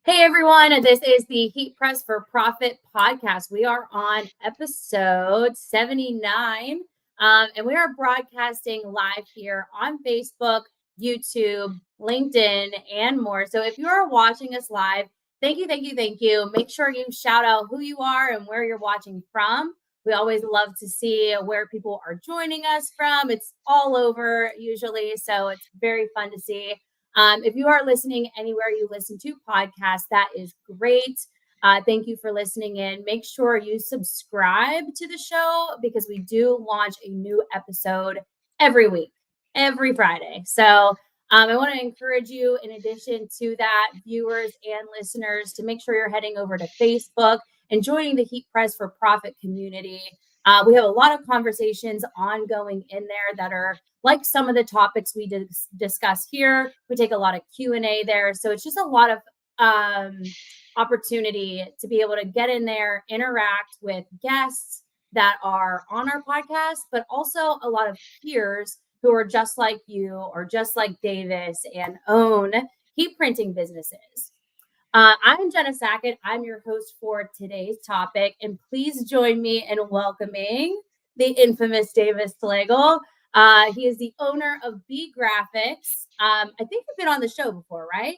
Hey everyone, this is the Heat Press for Profit podcast. We are on episode 79, and we are broadcasting live here on Facebook, YouTube, LinkedIn, and more. So if you are watching us live, thank you. Make sure you shout out who you are and where you're watching from. We always love to see where people are joining us from. It's all over usually, so it's very fun to see. If you are listening anywhere you listen to podcasts, that is great. Thank you for listening in. Make sure you subscribe to the show because we do launch a new episode every week, every Friday. So I want to encourage you, in addition to that, viewers and listeners, to make sure you're heading over to Facebook and joining the Heat Press for Profit community. We have a lot of conversations ongoing in there that are like some of the topics we discuss here. We take a lot of Q&A there. So it's just a lot of opportunity to be able to get in there, interact with guests that are on our podcast, but also a lot of peers who are just like you or just like Davis and own heat printing businesses. I'm Jenna Sackett. I'm your host for today's topic, and please join me in welcoming the infamous Davis Slagle. He is the owner of Bee Grapix. I think you've been on the show before, right?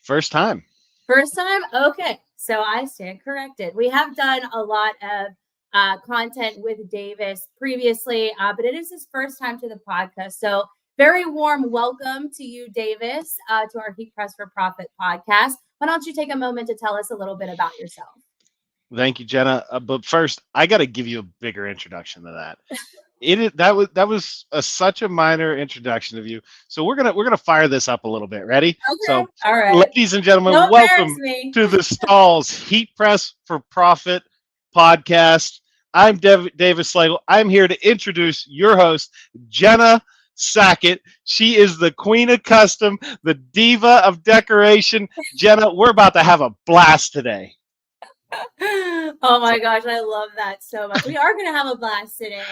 First time. First time? Okay. So I stand corrected. We have done a lot of content with Davis previously, but it is his first time to the podcast. So very warm welcome to you, Davis, to our Heat Press for Profit podcast. Why don't you take a moment to tell us a little bit about yourself? Thank you, Jenna. But first, I got to give you a bigger introduction to that. That was such a minor introduction of you. So we're gonna fire this up a little bit. Ready? Okay. So, all right, ladies and gentlemen, Don't welcome to the Stalls Heat Press for Profit podcast. I'm Davis Slagle. I'm here to introduce your host, Jenna Sackett. She is the queen of custom, the diva of decoration. Jenna, we're about to have a blast today. Oh my gosh, I love that so much. We are going to have a blast today.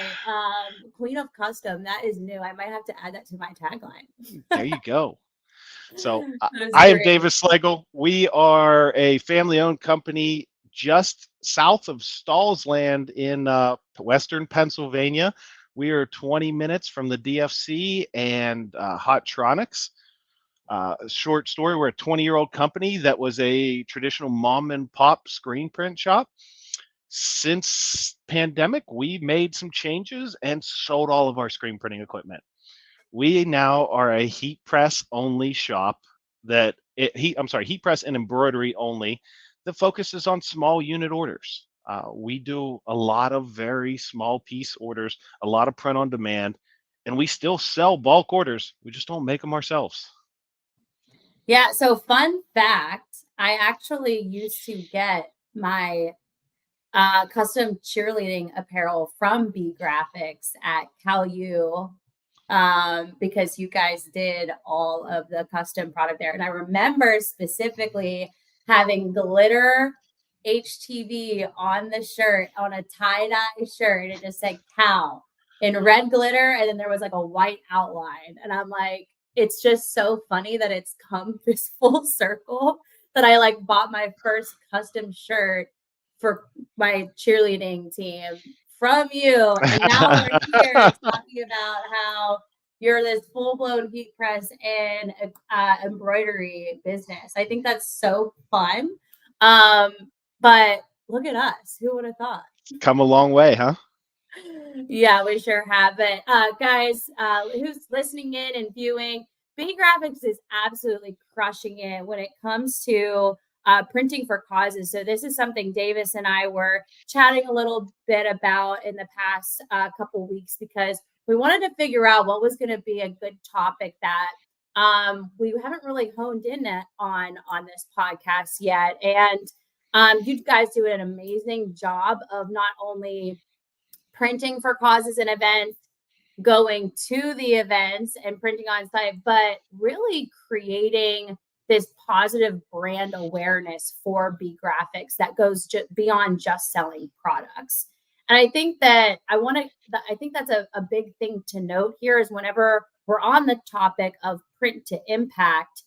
Queen of Custom, that is new. I might have to add that to my tagline. There you go. So I am Davis Slagle. We are a family-owned company just south of Stallsland in western Pennsylvania. We are 20 minutes from the DFC and Hottronics. Short story, we're a 20-year-old company that was a traditional mom and pop screen print shop. Since pandemic, we made some changes and sold all of our screen printing equipment. We now are a heat press only shop heat press and embroidery only that focuses on small unit orders. We do a lot of very small piece orders, a lot of print on demand, and we still sell bulk orders. We just don't make them ourselves. Yeah. So fun fact, I actually used to get my custom cheerleading apparel from Bee Grapix at CalU because you guys did all of the custom product there. And I remember specifically having glitter HTV on the shirt, on a tie-dye shirt. It just said Cal in red glitter. And then there was like a white outline. And I'm like, it's just so funny that it's come this full circle that I like bought my first custom shirt for my cheerleading team from you. And now we're here talking about how you're this full-blown heat press and embroidery business. I think that's so fun. But look at us. Who would have thought? Come a long way, huh? Yeah, we sure have. But guys, who's listening in and viewing, Bee Grapix is absolutely crushing it when it comes to printing for causes. So this is something Davis and I were chatting a little bit about in the past couple weeks because we wanted to figure out what was going to be a good topic that we haven't really honed in on this podcast yet. And you guys do an amazing job of not only printing for causes and events, going to the events and printing on site, but really creating this positive brand awareness for Bee Grapix that goes beyond just selling products. And I think that I think that's a big thing to note here is whenever we're on the topic of print to impact,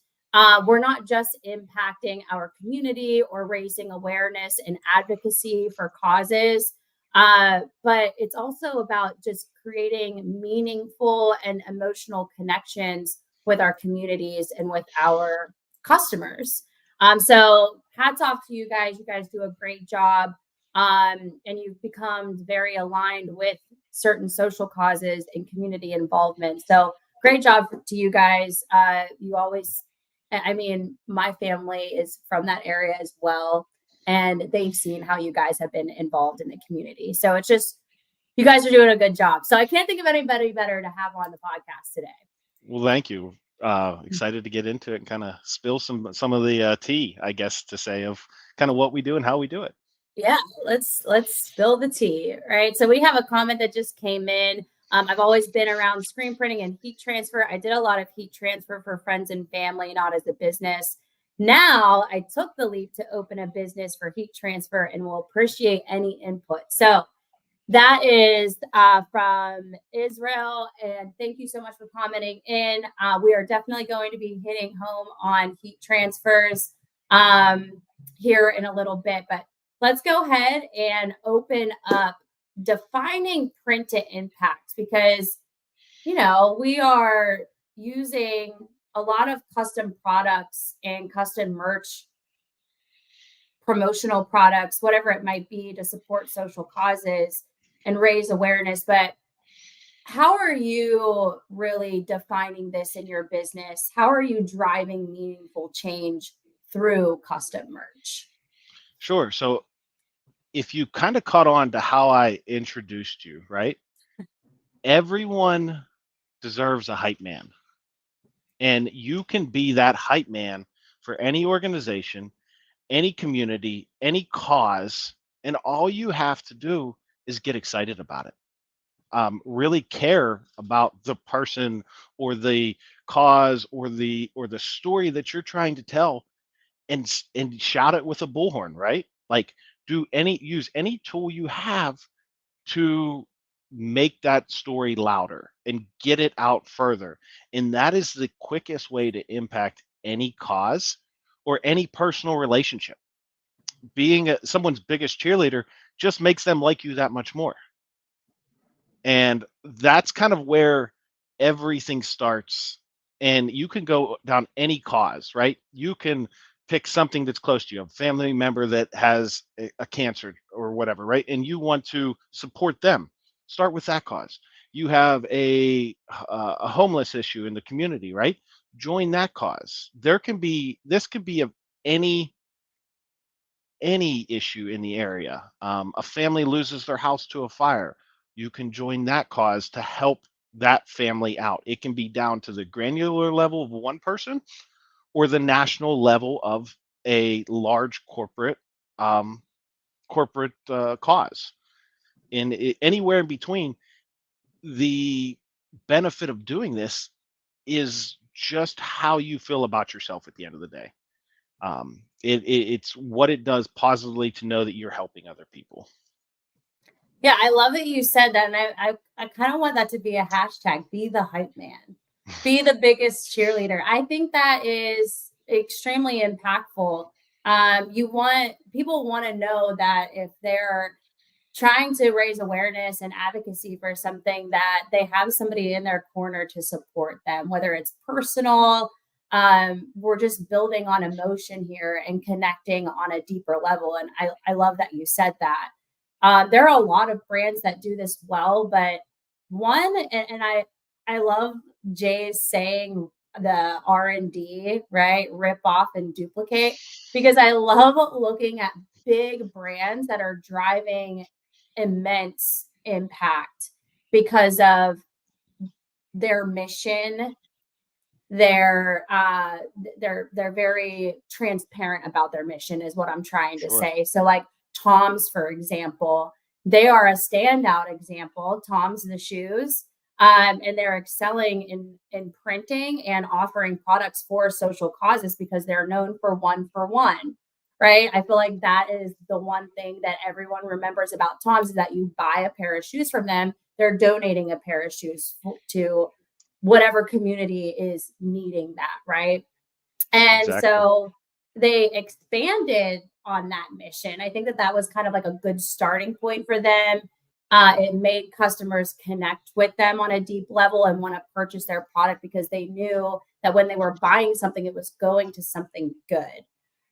we're not just impacting our community or raising awareness and advocacy for causes, but it's also about just creating meaningful and emotional connections with our communities and with our customers. So hats off to you guys. You guys do a great job. And you've become very aligned with certain social causes and community involvement. So great job to you guys. You always, I mean, my family is from that area as well, and they've seen how you guys have been involved in the community. So it's just, you guys are doing a good job. So I can't think of anybody better to have on the podcast today. Well, thank you. Excited to get into it and kind of spill some of the tea, I guess, to say of kind of what we do and how we do it. Yeah, let's spill the tea, right? So we have a comment that just came in. I've always been around screen printing and heat transfer. I did a lot of heat transfer for friends and family, not as a business. Now I took the leap to open a business for heat transfer and will appreciate any input. So that is from Israel. And thank you so much for commenting in. We are definitely going to be hitting home on heat transfers here in a little bit. But let's go ahead and open up defining print to impact, because, you know, we are using a lot of custom products and custom merch, promotional products, whatever it might be, to support social causes and raise awareness. But how are you really defining this in your business? How are you driving meaningful change through custom merch? Sure. So if you kind of caught on to how I introduced you, right? Everyone deserves a hype man. And you can be that hype man for any organization, any community, any cause. And all you have to do is get excited about it. Really care about the person or the cause or the story that you're trying to tell, and shout it with a bullhorn, right? Like, use any tool you have to make that story louder and get it out further. And that is the quickest way to impact any cause or any personal relationship. Being someone's biggest cheerleader just makes them like you that much more. And that's kind of where everything starts. And you can go down any cause, right? You can pick something that's close to you, a family member that has a cancer or whatever, right? And you want to support them. Start with that cause. You have a homeless issue in the community, right? Join that cause. This could be of any issue in the area. A family loses their house to a fire. You can join that cause to help that family out. It can be down to the granular level of one person or the national level of a large corporate cause. And anywhere in between, the benefit of doing this is just how you feel about yourself at the end of the day. It's what it does positively to know that you're helping other people. Yeah, I love that you said that. And I kind of want that to be a hashtag, be the hype man, be the biggest cheerleader. I think that is extremely impactful. People want to know that if they're trying to raise awareness and advocacy for something, that they have somebody in their corner to support them, whether it's personal. We're just building on emotion here and connecting on a deeper level. And I love that you said that. There are a lot of brands that do this well, but I love Jay's saying the R&D, right? Rip off and duplicate, because I love looking at big brands that are driving immense impact because of their mission. They're very transparent about their mission, is what I'm trying to say. So like Tom's, for example, they are a standout example. Tom's the shoes, and they're excelling in printing and offering products for social causes because they're known for one, right? I feel like that is the one thing that everyone remembers about Tom's, is that you buy a pair of shoes from them, they're donating a pair of shoes to whatever community is needing that, right? And Exactly. so they expanded on that mission. I think that that was kind of like a good starting point for them. It made customers connect with them on a deep level and want to purchase their product because they knew that when they were buying something, it was going to something good.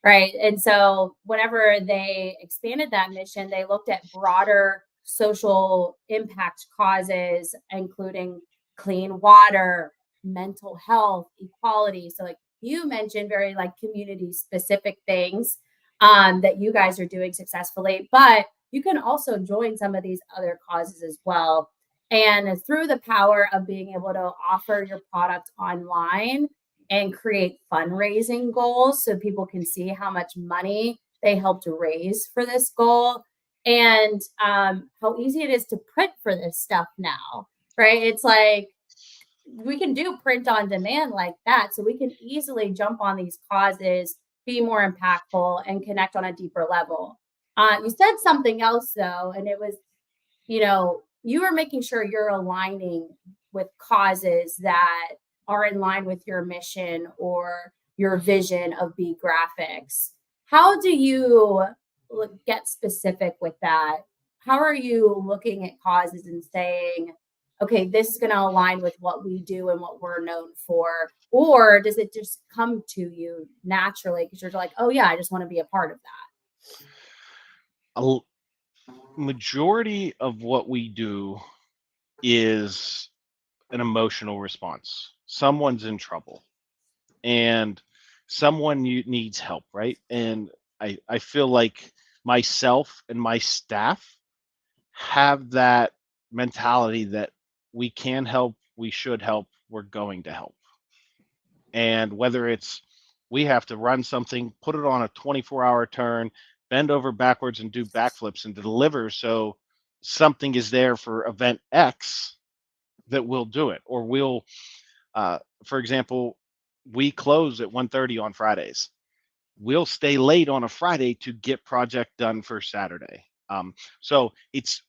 Right. And so, whenever they expanded that mission, they looked at broader social impact causes, including clean water, mental health, equality. So, like you mentioned, very like community specific things that you guys are doing successfully, but you can also join some of these other causes as well. And through the power of being able to offer your product online and create fundraising goals so people can see how much money they helped raise for this goal, and how easy it is to print for this stuff now, right? It's like we can do print on demand like that. So we can easily jump on these causes, be more impactful, and connect on a deeper level. You said something else though, and it was, you are making sure you're aligning with causes that are in line with your mission or your vision of Bee Graphics. How do you get specific with that? How are you looking at causes and saying, okay, this is going to align with what we do and what we're known for? Or does it just come to you naturally because you're like, oh, yeah, I just want to be a part of that? A majority of what we do is an emotional response. Someone's in trouble and needs help, right? And I feel like myself and my staff have that mentality that we can help, we should help, we're going to help. And whether it's we have to run something, put it on a 24-hour turn, bend over backwards and do backflips and deliver so something is there for event X, that we'll do it. Or we'll, for example, we close at 1:30 on Fridays. We'll stay late on a Friday to get project done for Saturday. So it's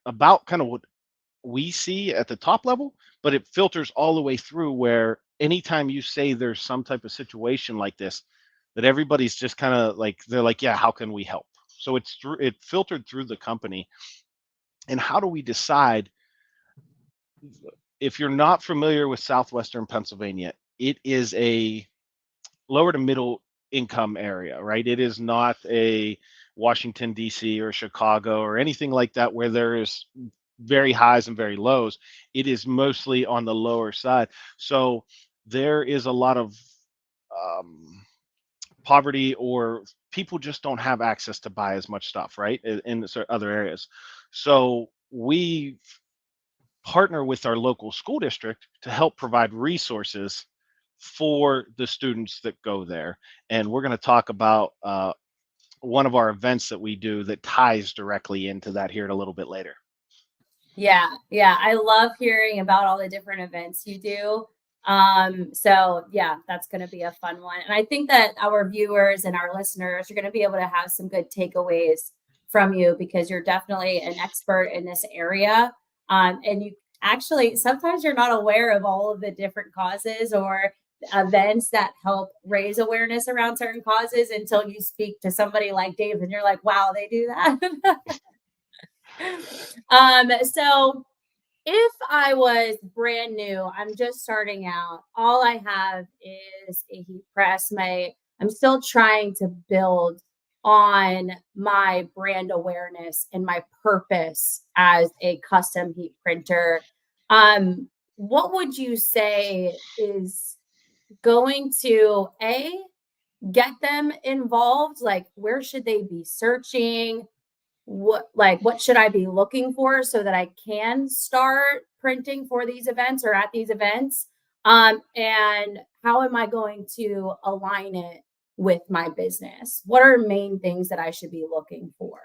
about kind of what we see at the top level, but it filters all the way through where anytime you say there's some type of situation like this, that everybody's just kind of like, they're like, yeah, how can we help? So it filtered through the company. And how do we decide? If you're not familiar with southwestern Pennsylvania, it is a lower to middle income area, right? It is not a Washington, D.C. or Chicago or anything like that where there is very highs and very lows. It is mostly on the lower side. So there is a lot of poverty, or people just don't have access to buy as much stuff, right? In other areas. So we partner with our local school district to help provide resources for the students that go there. And we're going to talk about one of our events that we do that ties directly into that here in a little bit later. Yeah, yeah. I love hearing about all the different events you do. So yeah, that's going to be a fun one. And I think that our viewers and our listeners are going to be able to have some good takeaways from you because you're definitely an expert in this area. And you actually, sometimes you're not aware of all of the different causes or events that help raise awareness around certain causes until you speak to somebody like Dave and you're like, wow, they do that. So if I was brand new, I'm just starting out, all I have is a heat press. I'm still trying to build on my brand awareness and my purpose as a custom heat printer. What would you say is going to get them involved? Like, where should they be searching? What should I be looking for so that I can start printing for these events or at these events? And how am I going to align it with my business? What are main things that I should be looking for?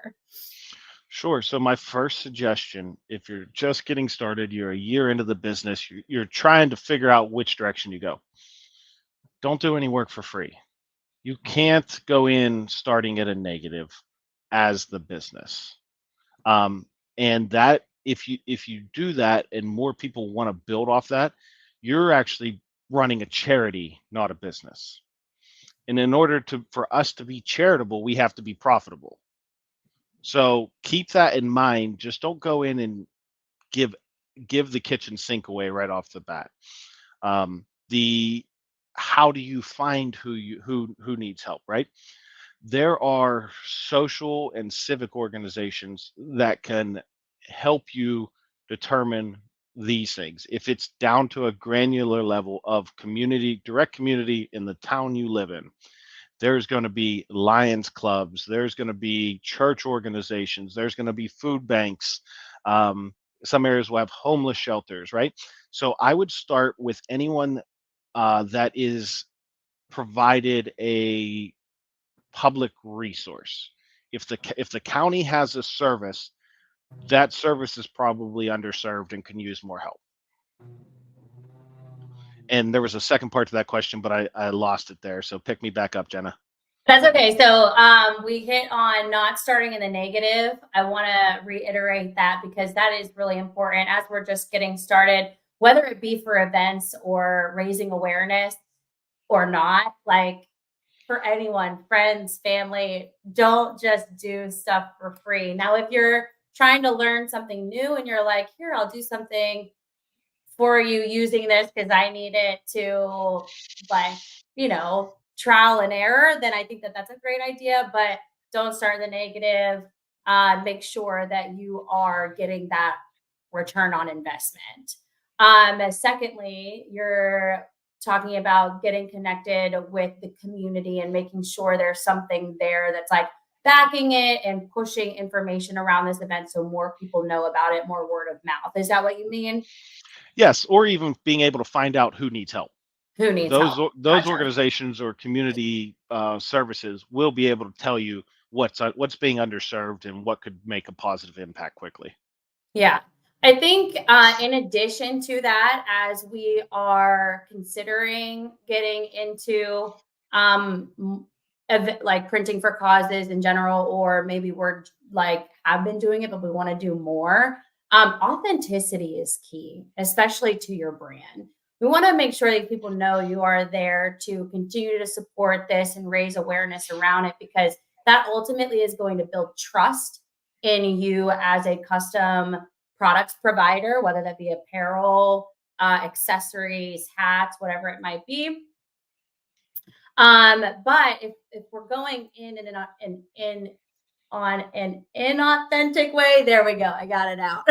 Sure. So my first suggestion, if you're just getting started, you're a year into the business, you're trying to figure out which direction you go. Don't do any work for free. You can't go in starting at a negative as the business. And that if you do that and more people want to build off that, you're actually running a charity, not a business. And in order for us to be charitable, we have to be profitable. So keep that in mind. Just don't go in and give the kitchen sink away right off the bat. The How do you find who needs help, right? There are social and civic organizations that can help you determine these things. If it's down to a granular level of direct community in the town you live in, there's going to be Lions clubs, there's going to be church organizations, there's going to be food banks. Some areas will have homeless shelters, right? So I would start with anyone that is provided a public resource. If the county has a service, that service is probably underserved and can use more help. And there was a second part to that question, but I lost it there. So pick me back up, Jenna. That's okay. So we hit on not starting in the negative. I want to reiterate that because that is really important as we're just getting started, whether it be for events or raising awareness or not. Like for anyone, friends, family, don't just do stuff for free. Now, if you're trying to learn something new and you're like, here, I'll do something for you using this because I need it to, like, trial and error, then I think that that's a great idea. But don't start in the negative. Make sure that you are getting that return on investment. Secondly, you're talking about getting connected with the community and making sure there's something there that's like backing it and pushing information around this event so more people know about it, more word of mouth. Is that what you mean? Yes, or even being able to find out who needs help. Who needs help? Those Gotcha. organizations or community services will be able to tell you what's being underserved and what could make a positive impact quickly. Yeah. I think in addition to that, as we are considering getting into like printing for causes in general, or maybe we're like have been doing it, but we want to do more. Authenticity is key, especially to your brand. We want to make sure that people know you are there to continue to support this and raise awareness around it, because that ultimately is going to build trust in you as a custom products provider, whether that be apparel, accessories, hats, whatever it might be. But if we're going in on an inauthentic way, there we go. I got it out.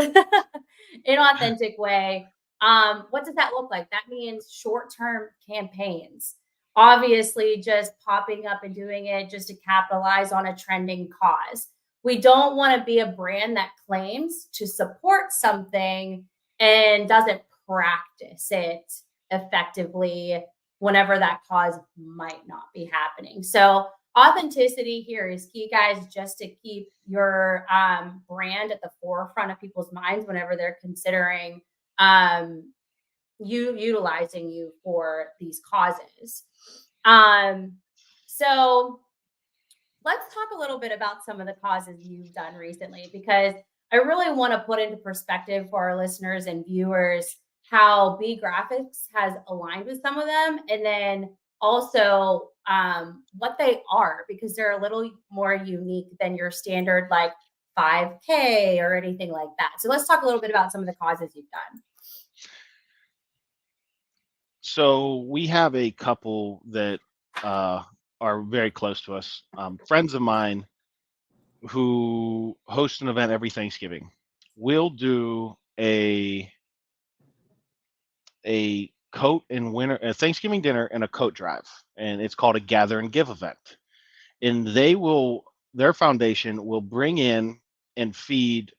Inauthentic way. What does that look like? That means short-term campaigns. Obviously, just popping up and doing it just to capitalize on a trending cause. We don't want to be a brand that claims to support something and doesn't practice it effectively whenever that cause might not be happening. So authenticity here is key, guys, just to keep your brand at the forefront of people's minds whenever they're considering utilizing you for these causes. So let's talk a little bit about some of the causes you've done recently, because I really want to put into perspective for our listeners and viewers how Bee Grapix has aligned with some of them, and then also what they are, because they're a little more unique than your standard like 5K or anything like that. So let's talk a little bit about some of the causes you've done. So we have a couple that are very close to us, friends of mine who host an event every Thanksgiving. We'll do a coat and winter, a Thanksgiving dinner and a coat drive, and it's called a gather and give event. And their foundation will bring in and feed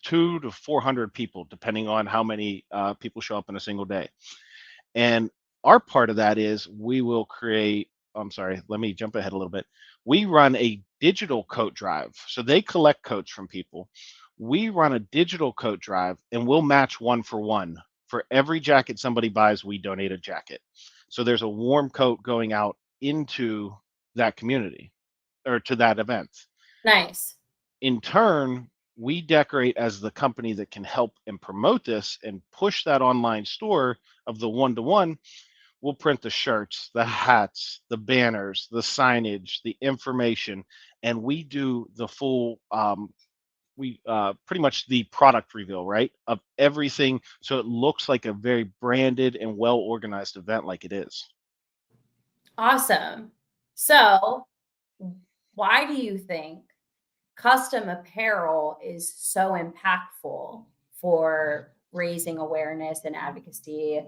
200 to 400 people, depending on how many people show up in a single day. And our part of that is we will create. I'm sorry, let me jump ahead a little bit. We run a digital coat drive. So they collect coats from people. We run a digital coat drive and we'll match 1-for-1. For every jacket somebody buys, we donate a jacket. So there's a warm coat going out into that community or to that event. Nice. In turn, we decorate as the company that can help and promote this and push that online store of the one-to-one. we'll print the shirts, the hats, the banners, the signage, the information, and we do the full we pretty much the product reveal, right, of everything, so it looks like a very branded and well organized event like it is. Awesome. So, why do you think custom apparel is so impactful for raising awareness and advocacy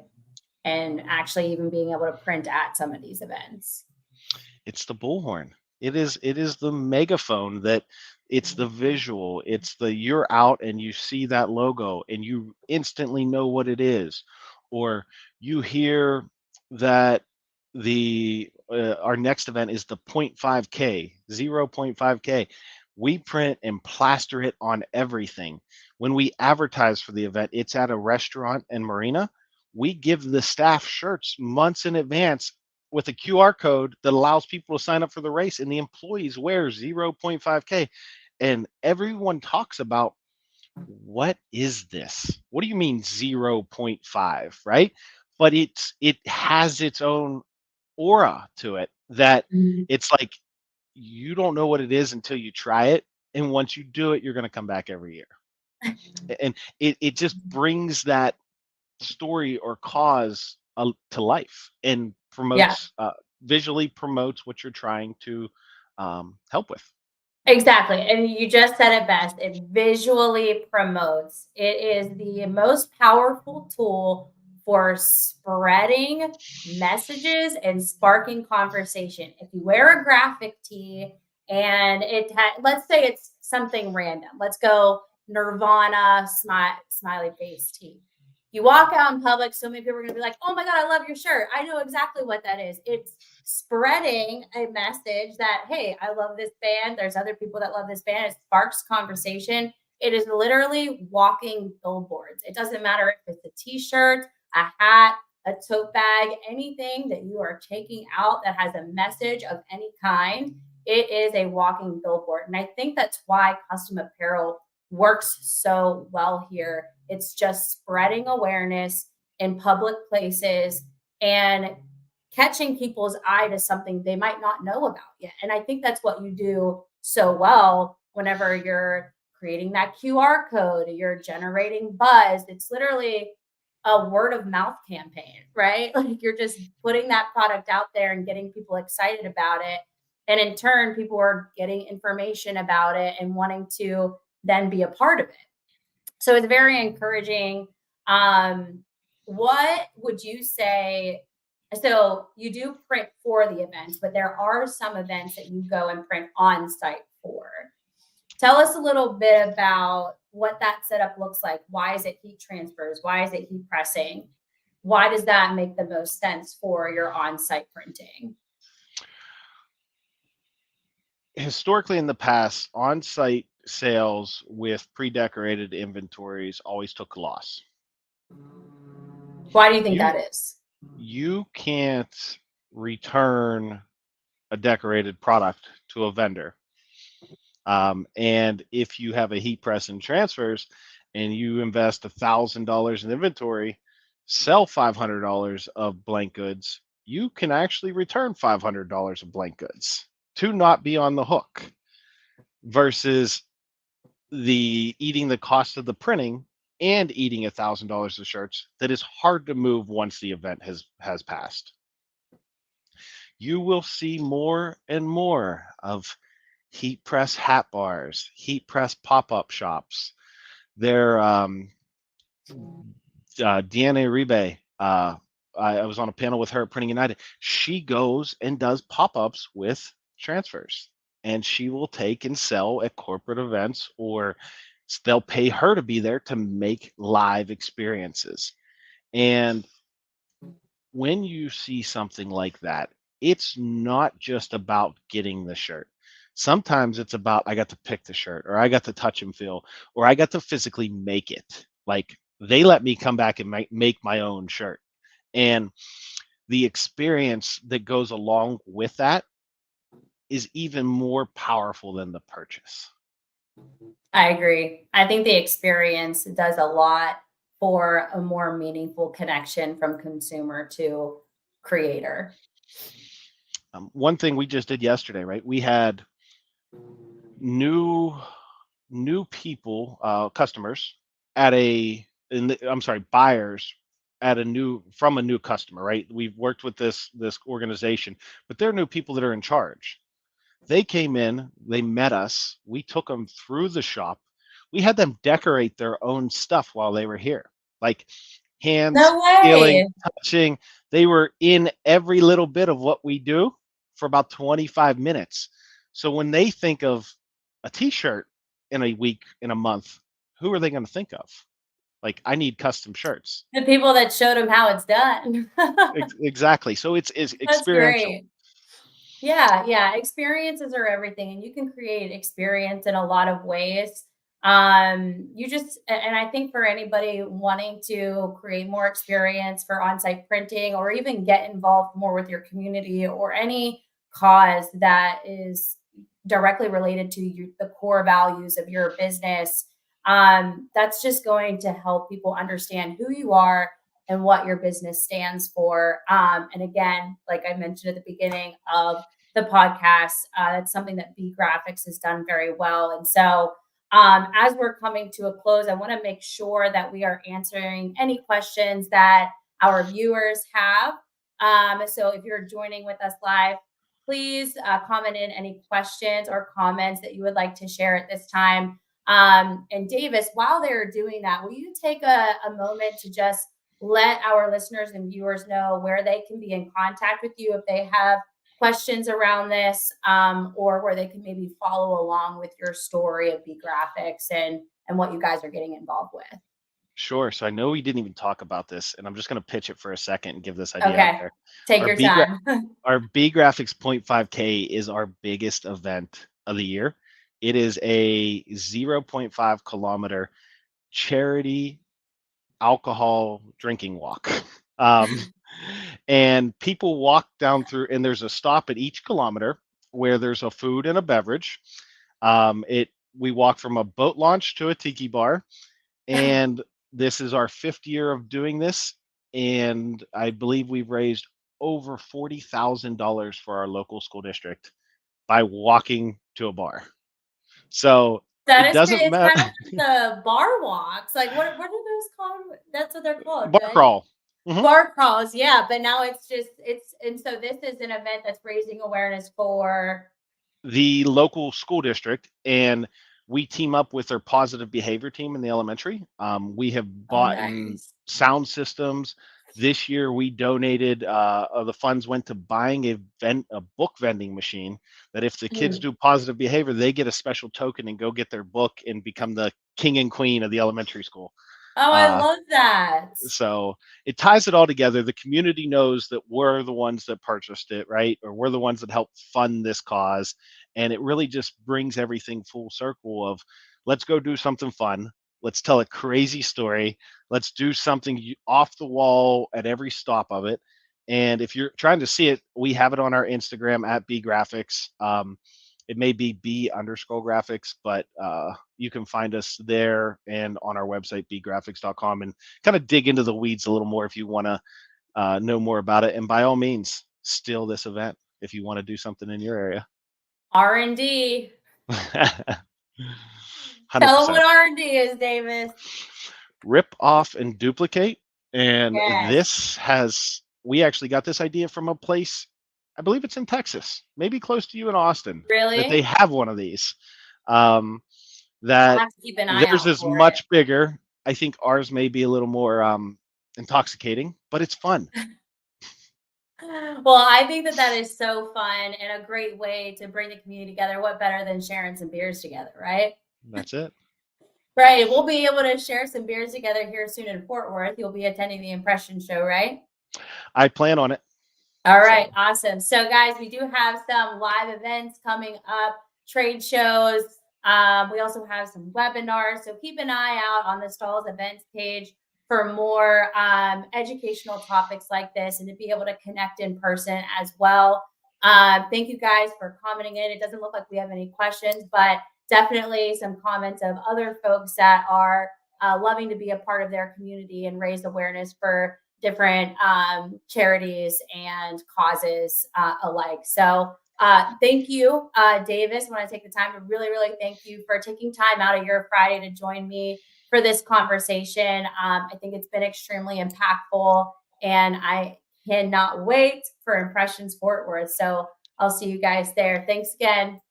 and actually even being able to print at some of these events? It's the bullhorn. It is the megaphone that it's the visual. It's the you're out and you see that logo and you instantly know what it is, or you hear that the our next event is the 0.5K, 0.5K. We print and plaster it on everything. When we advertise for the event, it's at a restaurant and marina. We give the staff shirts months in advance with a QR code that allows people to sign up for the race, and the employees wear 0.5K. And everyone talks about, what is this? What do you mean 0.5, right? But it has its own aura to it that Mhm. it's like you don't know what it is until you try it. And once you do it, you're going to come back every year. And it just brings that story or cause to life and Yeah. promotes visually promotes what you're trying to help with. Exactly. And you just said it best. It visually promotes. It is the most powerful tool for spreading messages and sparking conversation. If you wear a graphic tee and let's say it's something random. Let's go Nirvana smiley face tee. You walk out in public, so many people are going to be like, "Oh my god, I love your shirt. I know exactly what that is." It's spreading a message that, hey, I love this band. There's other people that love this band. It sparks conversation. It is literally walking billboards. It doesn't matter if it's a t-shirt, a hat, a tote bag, anything that you are taking out that has a message of any kind. It is a walking billboard. And I think that's why custom apparel works so well here. It's just spreading awareness in public places and catching people's eye to something they might not know about yet. And I think that's what you do so well whenever you're creating that QR code, you're generating buzz. It's literally a word of mouth campaign, right? Like you're just putting that product out there and getting people excited about it. And in turn, people are getting information about it and wanting to then be a part of it. So it's very encouraging. Um, what would you say? So you do print for the events, but there are some events that you go and print on site for. Tell us a little bit about what that setup looks like. Why is it heat transfers? Why is it heat pressing? Why does that make the most sense for your on-site printing? Historically, in the past, on-site sales with pre-decorated inventories always took a loss. Why do you think You that is? you can't return a decorated product to a vendor. And if you have a heat press and transfers and you invest $1,000 in inventory, sell $500 of blank goods, you can actually return $500 of blank goods to not be on the hook, versus the eating the cost of the printing and eating $1,000 of shirts that is hard to move once the event has passed. You will see more and more of heat press hat bars, heat press pop-up shops. They're Deanna Uribe. I was on a panel with her at Printing United. She goes and does pop-ups with transfers, and she will take and sell at corporate events, or they'll pay her to be there to make live experiences. And when you see something like that, it's not just about getting the shirt. Sometimes it's about, I got to pick the shirt, or I got to touch and feel, or I got to physically make it. Like they let me come back and make my own shirt. And the experience that goes along with that is even more powerful than the purchase. I agree. I think the experience does a lot for a more meaningful connection from consumer to creator? One thing we just did yesterday, right? We had new people, customers at buyers at from a new customer, right? We've worked with this organization, but they're new people that are in charge. They came in, they met us, we took them through the shop. We had them decorate their own stuff while they were here. Like hands, No feeling, way. touching. They were in every little bit of what we do for about 25 minutes. So when they think of a t-shirt in a week, in a month, who are they going to think of? Like, I need custom shirts. The people that showed him how it's done. Exactly. So it's That's experiential. great. Yeah. Experiences are everything, and you can create experience in a lot of ways. And I think for anybody wanting to create more experience for on-site printing, or even get involved more with your community or any cause that is directly related to the core values of your business, that's just going to help people understand who you are and what your business stands for. And again, like I mentioned at the beginning of the podcast, that's something that Bee Grapix has done very well. And so, as we're coming to a close, I want to make sure that we are answering any questions that our viewers have. So if you're joining with us live, please comment in any questions or comments that you would like to share at this time. And Davis, while they're doing that, will you take a moment to just let our listeners and viewers know where they can be in contact with you if they have questions around this, or where they can maybe follow along with your story of Bee Grapix and what you guys are getting involved with? Sure. So I know we didn't even talk about this, and I'm just going to pitch it for a second and give this idea out Okay, there. take Our your B gra- time. our Bee Grapix 0.5K is our biggest event of the year. It is a 0.5 kilometer charity alcohol drinking walk. Um, and people walk down through, and there's a stop at each kilometer where there's a food and a beverage. We walk from a boat launch to a tiki bar, and this is our fifth year of doing this, and I believe we've raised over $40,000 for our local school district by walking to a bar. So That it is great. doesn't It's matter. kind of like the bar walks. Like what are those called? That's what they're called, Bar right? crawl. Mhm. Bar crawls, yeah. But now and so this is an event that's raising awareness for. The local school district, and we team up with their positive behavior team in the elementary. We have Oh, bought in nice. sound systems. This year, we donated. The funds went to buying a book vending machine. That if the kids Mm. do positive behavior, they get a special token and go get their book and become the king and queen of the elementary school. Oh, I Uh, love that. so it ties it all together. The community knows that we're the ones that purchased it, right? Or we're the ones that helped fund this cause. And it really just brings everything full circle of let's go do something fun. Let's tell a crazy story. Let's do something off the wall at every stop of it. And if you're trying to see it, we have it on our Instagram at Bee Grapix. It may be B_graphics, but you can find us there and on our website, bgraphics.com, and kind of dig into the weeds a little more if you want to know more about it. And by all means, steal this event if you want to do something in your area. R&D. 100%. Tell them what R&D is, Davis. Rip off and duplicate. And Yes. we actually got this idea from a place, I believe it's in Texas, maybe close to you in Austin, that they Really? have one of these. I'll That have to keep an eye theirs out is for it. much bigger. I think ours may be a little more intoxicating, but it's fun. Well, I think that is so fun and a great way to bring the community together. What better than sharing some beers together, right? That's it. Right. We'll be able to share some beers together here soon in Fort Worth. You'll be attending the Impression Show, right? I plan on it. All So. right. Awesome. So, guys, we do have some live events coming up, trade shows. We also have some webinars. So keep an eye out on the Stalls events page for more educational topics like this, and to be able to connect in person as well. Thank you guys for commenting in. It doesn't look like we have any questions, but definitely some comments of other folks that are loving to be a part of their community and raise awareness for different charities and causes alike. So thank you, Davis. I want to take the time to really, really thank you for taking time out of your Friday to join me for this conversation. I think it's been extremely impactful, and I cannot wait for Impressions Fort Worth. So I'll see you guys there. Thanks again.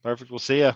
Perfect. We'll see you.